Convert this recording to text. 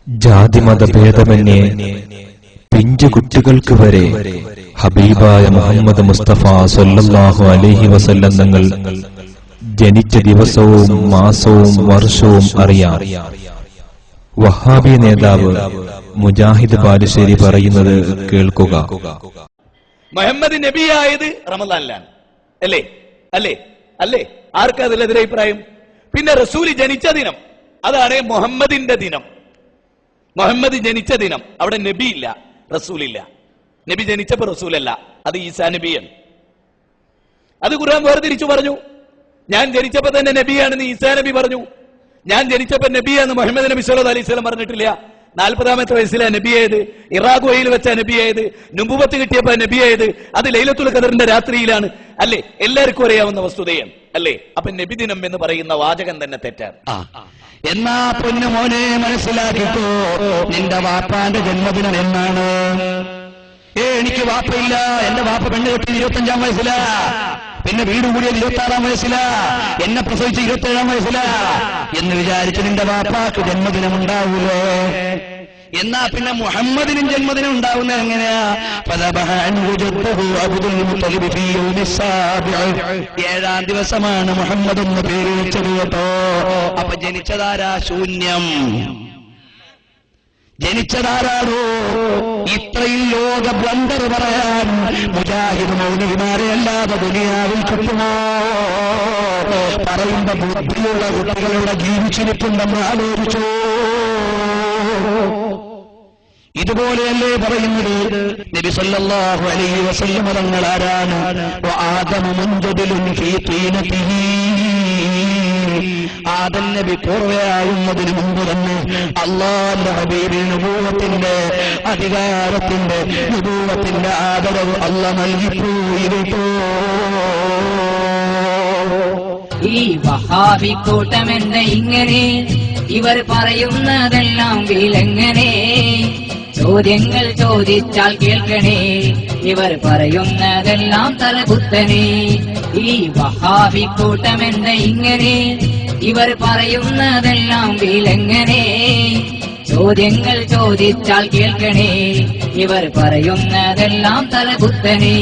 ജാതിമതഭേദമന്യേ പിഞ്ചു കുട്ടികൾക്ക് വരെ ഹബീബായ മുഹമ്മദ് മുസ്തഫ സ്വല്ലല്ലാഹു അലൈഹി വസല്ലം തങ്ങൾ ജനിച്ച ദിവസവും മാസവും വർഷവും അറിയാം. വഹാബി നേതാവ് മുജാഹിദ് ബാലുശ്ശേരി പറയുന്നത് കേൾക്കുക. മുഹമ്മദ് നബിയായത് റമദാനിലാണ് അല്ലേ? അല്ലേ? അല്ലേ? ആർക്കാ അതിലെതിരെ അഭിപ്രായം? പിന്നെ റസൂൽ ജനിച്ച ദിനം, അതാണ് മുഹമ്മദിന്റെ ദിനം. മുഹമ്മദ് ജനിച്ച ദിനം, അവിടെ നബി ഇല്ല, റസൂലില്ല. നബി ജനിച്ചപ്പോ റസൂലല്ല, അത് ഈസാ നബിയാണ്. അത് ഖുർആൻ വേർതിരിച്ചു പറഞ്ഞു. ഞാൻ ജനിച്ചപ്പോ തന്നെ നബിയാണെന്ന് ഈസാ നബി പറഞ്ഞു. ഞാൻ ജനിച്ചപ്പോ നബിയാന്ന് മുഹമ്മദ് നബി സല്ലല്ലാഹു അലൈഹി വസല്ലം പറഞ്ഞിട്ടില്ല. 40-ാമത്തെ വയസ്സിലെ നബിയായത്, ഇറാഖുവയിൽ വെച്ച നബിയായത്, നുബുവത്ത് കിട്ടിയപ്പോ നബിയായത്, അത് ലൈലത്തുൽ ഖദറിന്റെ രാത്രിയിലാണ്. അല്ലേ? എല്ലാവർക്കും അറിയാവുന്ന വസ്തുതയാണ്. അല്ലേ? അപ്പൊ നബിദിനം എന്ന് പറയുന്ന വാചകം തന്നെ തെറ്റാണ്. എന്നാ പൊന്നു മോനെ മനസ്സിലാക്കിക്കോ, നിന്റെ വാപ്പാന്റെ ജന്മദിനം എന്നാണ്? എനിക്ക് വാപ്പയില്ല, എന്റെ വാപ്പ പെണ്ണ് കെട്ടി 25-ാം വയസ്സിലാ, പിന്നെ വീട് കൂടിയത് 26-ാം വയസ്സിലാ, എന്നെ പ്രസവിച്ച് 27-ാം വയസ്സിലാ എന്ന് വിചാരിച്ച് നിന്റെ വാപ്പാക്ക് ജന്മദിനം ഉണ്ടാവൂലേ? എന്നാ പിന്നെ മുഹമ്മദിനും ജന്മദിനം ഉണ്ടാവുന്നത് എങ്ങനെയാ? 7-ാം ദിവസമാണ് മുഹമ്മദ് എന്ന് പേര് വെച്ചത് കേട്ടോ. അപ്പൊ ജനിച്ചതാരാ? ശൂന്യം. ജനിച്ചതാരാണോ? ഇത്രയും ലോക ബ്ലണ്ടർ പറയാൻ മുജാഹിദ് മൗലവിമാരെ അല്ലാതെ ദുനിയാവിൽ കിട്ടുമോ? പറയുമ്പോ ബുദ്ധിയുള്ള കുട്ടികളുടെ ജീവിച്ചിരിപ്പുണ്ടെന്ന് ആലോചിച്ചോ? ഇതുപോലെയല്ലേ പറയുന്നത്? നബി സല്ലല്ലാഹു അലൈഹി വസല്ലം തങ്ങൾ ആരാണ്? വആദമു മുൻജദിലുൻ ഫീ തീനതിഹി. ആദം നബി പൂർവ്വയാകുന്നതിന് മുമ്പ് തന്നെ അല്ലാഹുവിന്റെ ഹബീബിന് നബുവത്തിന്റെ അധികാരത്തിന്റെ നബുവത്തിന്റെ ആദരവ് അല്ലാഹ് നൽകിപ്പോയിരുന്നു. ഈ വഹാബി കൂട്ടമെന്ത ഇങ്ങനെ, ഇവർ പറയുന്നതെല്ലാം വിലങ്ങനെ. ചോദ്യങ്ങൾ ചോദിച്ചാൽ കേൾക്കണേ, ഇവർ പറയുന്നതെല്ലാം തലകുത്തനെ. ഈ വഹാബി കൂട്ടമെന്ത ഇങ്ങനെ, ഇവർ പറയുന്നതെല്ലാം വിലങ്ങനെ. ചോദ്യങ്ങൾ ചോദിച്ചാൽ കേൾക്കണേ, ഇവർ പറയുന്നതെല്ലാം തലകുത്തനെ.